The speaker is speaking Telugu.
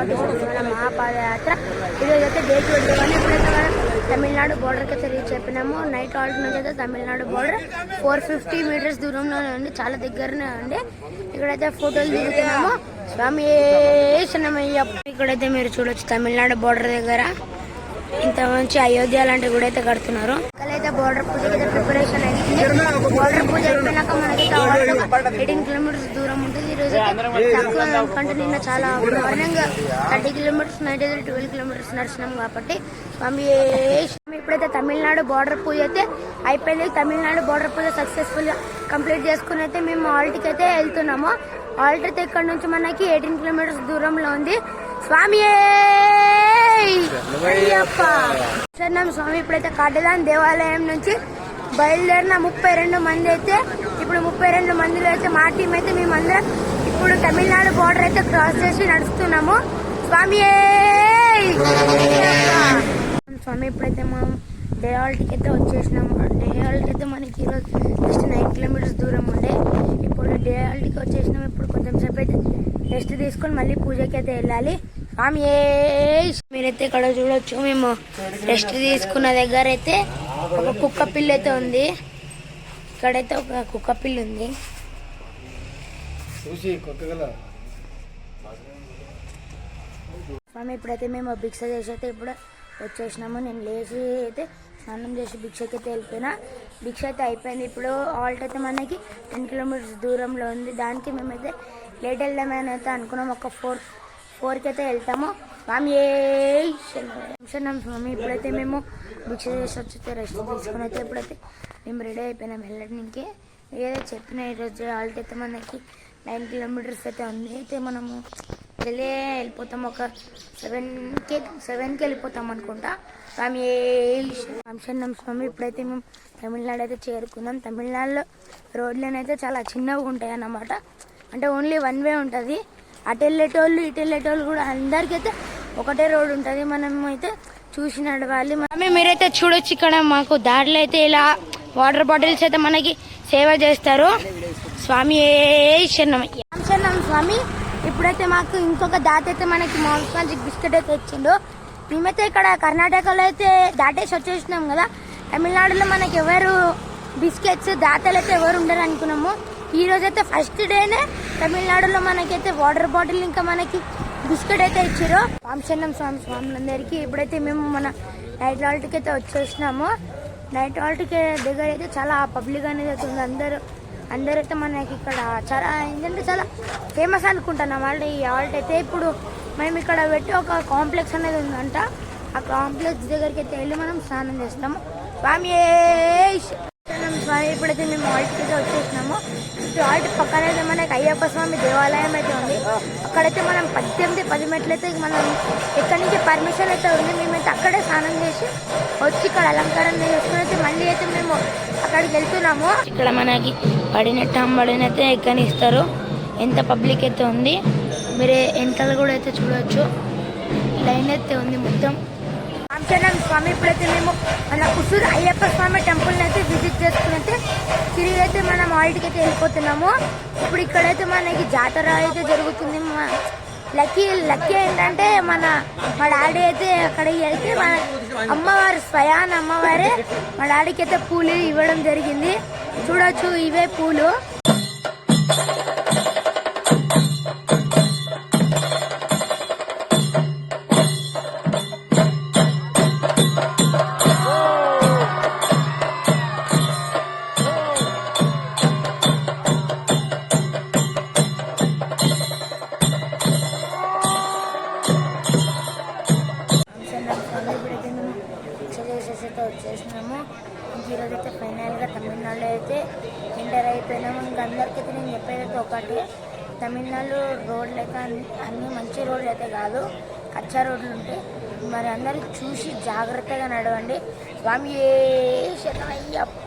మన మహాపాదయాత్ర ఈరోజు అయితే డే 21. ఇప్పుడైతే మనం తమిళనాడు బోర్డర్కి అయితే రీచ్ అయిపోయినాము. నైట్ హాల్ట్ నుంచి అయితే తమిళనాడు బోర్డర్ 450 మీటర్స్ దూరంలోనే ఉంది, చాలా దగ్గరనే ఉంది. ఇక్కడైతే ఫోటోలు దిగుతున్నాము. స్వామి శరణమయ్యప్ప. ఇక్కడైతే మీరు చూడొచ్చు తమిళనాడు బోర్డర్ దగ్గర ఇంత మంచి అయోధ్య లాంటి గుడి అయితే కడుతున్నారు. ఇక్కడైతే బోర్డర్ పూజ ప్రిపరేషన్ అయింది. బోర్డర్ పూజ అయిపోయినాక మనకి 18 కిలోమీటర్స్ దూరం ఉంటుంది. ఈరోజు తక్కువ కంటే నిన్న చాలా మార్నింగ్ 30 కిలోమీటర్స్, నైట్ అయితే 12 కిలోమీటర్స్ నడిచినాం కాబట్టి స్వామి ఇప్పుడైతే తమిళనాడు బోర్డర్ పూజ అయితే అయిపోయింది. తమిళనాడు బోర్డర్ పూజ సక్సెస్ఫుల్ గా కంప్లీట్ చేసుకుని అయితే మేము ఆల్ట్కి అయితే వెళ్తున్నాము. ఆల్ట్ అయితే ఇక్కడ నుంచి మనకి 18 కిలోమీటర్స్ దూరంలో ఉంది. స్వామి స్వామి ఇప్పుడైతే కడ్డదాన్ దేవాలయం నుంచి బయలుదేరిన 32 మంది అయితే ఇప్పుడు 32 మందిలో అయితే మా టీం అయితే మేమందరం ఇప్పుడు తమిళనాడు బోర్డర్ అయితే క్రాస్ చేసి నడుస్తున్నాము. స్వామి స్వామి ఇప్పుడైతే మనం డే హాల్ట్కి అయితే వచ్చేసినాము. డే హాల్ట్ అయితే మనకి ఈరోజు జస్ట్ 9 కిలోమీటర్స్ దూరం ఉండే. ఇప్పుడు డే హాల్ట్కి వచ్చేసినాము. ఇప్పుడు కొంచెం సేపు అయితే రెస్ట్ తీసుకొని మళ్ళీ పూజకి అయితే వెళ్ళాలి. స్వామి మీరైతే ఇక్కడ చూడొచ్చు, మేము రెస్ట్ తీసుకున్న దగ్గర అయితే ఒక కుక్క పిల్ల అయితే ఉంది. ఇక్కడైతే ఒక కుక్క పిల్ల ఉంది. స్వామి ఇప్పుడైతే మేము భిక్ష చేసి అయితే ఇప్పుడు వచ్చేసినాము. నేను లేచి అయితే స్నానం చేసి భిక్షకి అయితే వెళ్ళిపోయినా. భిక్ష అయితే అయిపోయింది. ఇప్పుడు ఆల్ట్ అయితే మనకి 10 కిలోమీటర్స్ దూరంలో ఉంది. దానికి మేమైతే లేట్ వెళ్దామని అయితే అనుకున్నాం. ఒక 4కి అయితే వెళ్తాము. స్వామి స్వామి ఇప్పుడైతే మేము భిక్ష చేసి వచ్చి రెస్ట్ తీసుకుని అయితే ఇప్పుడైతే మేము రెడీ అయిపోయినాం వెళ్ళడానికి. ఏదో చెప్పిన ఈరోజు ఆల్ట్ అయితే మనకి 9 కిలోమీటర్స్ అయితే ఉంది. అయితే మనము వెళ్ళిపోతాం, ఒక 7కి వెళ్ళిపోతాం అనుకుంటా. స్వామి స్వామి ఇప్పుడైతే మేము తమిళనాడు అయితే చేరుకున్నాం. తమిళనాడులో రోడ్లనైతే చాలా చిన్నగా ఉంటాయి అన్నమాట. అంటే ఓన్లీ 1 వే ఉంటుంది. అటు వెళ్ళేటోళ్ళు ఇటు వెళ్ళేటోళ్ళు కూడా అందరికైతే ఒకటే రోడ్ ఉంటుంది. మనం అయితే చూసి నడవాలి. మీరైతే చూడొచ్చు, ఇక్కడ మాకు దారిలో అయితే ఇలా వాటర్ బాటిల్స్ అయితే మనకి సేవ చేస్తారు. స్వామి శరణం స్వామి. ఇప్పుడైతే మాకు ఇంకొక దాత అయితే మనకి మాంసాంచి బిస్కెట్ అయితే ఇచ్చిండు. మేమైతే ఇక్కడ కర్ణాటకలో అయితే దాటేసి వచ్చేసినాం కదా. తమిళనాడులో మనకి ఎవరు బిస్కెట్స్ దాతలు అయితే ఎవరు ఉండరు అనుకున్నాము. ఈ రోజు అయితే ఫస్ట్ డేనే తమిళనాడులో మనకైతే వాటర్ బాటిల్ ఇంకా మనకి బిస్కెట్ అయితే ఇచ్చారు. రామచంద్రం స్వాములందరికీ ఇప్పుడైతే మేము మన నైట్ హాల్ట్కి అయితే వచ్చేసినాము. నైట్ హాల్ట్కి దగ్గర అయితే చాలా పబ్లిక్ అనేది అయితే ఉంది. అందరైతే మనకి ఇక్కడ చాలా ఏంటంటే చాలా ఫేమస్ అనుకుంటున్నాం వాళ్ళు. ఈ హాల్ట్ అయితే ఇప్పుడు మేము ఇక్కడ పెట్టి ఒక కాంప్లెక్స్ అనేది ఉందంట. ఆ కాంప్లెక్స్ దగ్గరికి అయితే వెళ్ళి మనం స్నానం చేస్తాము. స్వామి స్వామి ఇప్పుడైతే మేము హాల్ట్కి అయితే వచ్చేసినాము. హాల్ట్ పక్కన అయితే మనకి అయ్యప్ప స్వామి దేవాలయం అయితే ఉంది. అక్కడైతే మనం 10 మెట్లు అయితే మనం ఇక్కడి నుంచి పర్మిషన్ అయితే ఉంది. మేమైతే అక్కడే స్నానం చేసి వచ్చి ఇక్కడ అలంకరణ చేసుకుని అయితే మళ్ళీ అయితే మేము అక్కడికి వెళ్తున్నాము. ఇక్కడ మనకి పడినట్టు అంబడినైతే ఎక్కనిస్తారు. ఎంత పబ్లిక్ అయితే ఉంది, మీరు వెనకాల కూడా అయితే చూడవచ్చు. లైన్ అయితే ఉంది మొత్తం. రామచంద్రం స్వామి ఇప్పుడైతే మేము మన కుసూరు అయ్యప్ప స్వామి టెంపుల్ని అయితే విజిట్ చేసుకుని అయితే తిరిగి అయితే మనం హాల్ట్కి అయితే వెళ్ళిపోతున్నాము. ఇప్పుడు ఇక్కడైతే మనకి జాతర అయితే జరుగుతుంది. లక్కీ ఏంటంటే మా డాడీ అయితే అక్కడికి వెళ్తే మన అమ్మవారు స్వయాన అమ్మవారే మా డాడీకి అయితే పూలు ఇవ్వడం జరిగింది. చూడొచ్చు, ఇవే పూలు. వచ్చేసినాము. ఈరోజు అయితే ఫైనల్గా తమిళనాడులో అయితే ఎంటర్ అయిపోయినాము. ఇంకా అందరికైతే నేను చెప్పేదైతే ఒకటి, తమిళనాడు రోడ్లు అయితే అన్ని మంచి రోడ్లు అయితే కాదు, కచ్చా రోడ్లు ఉంటాయి. మరి అందరూ చూసి జాగ్రత్తగా నడవండి. స్వామి శరణమయ్యప్ప.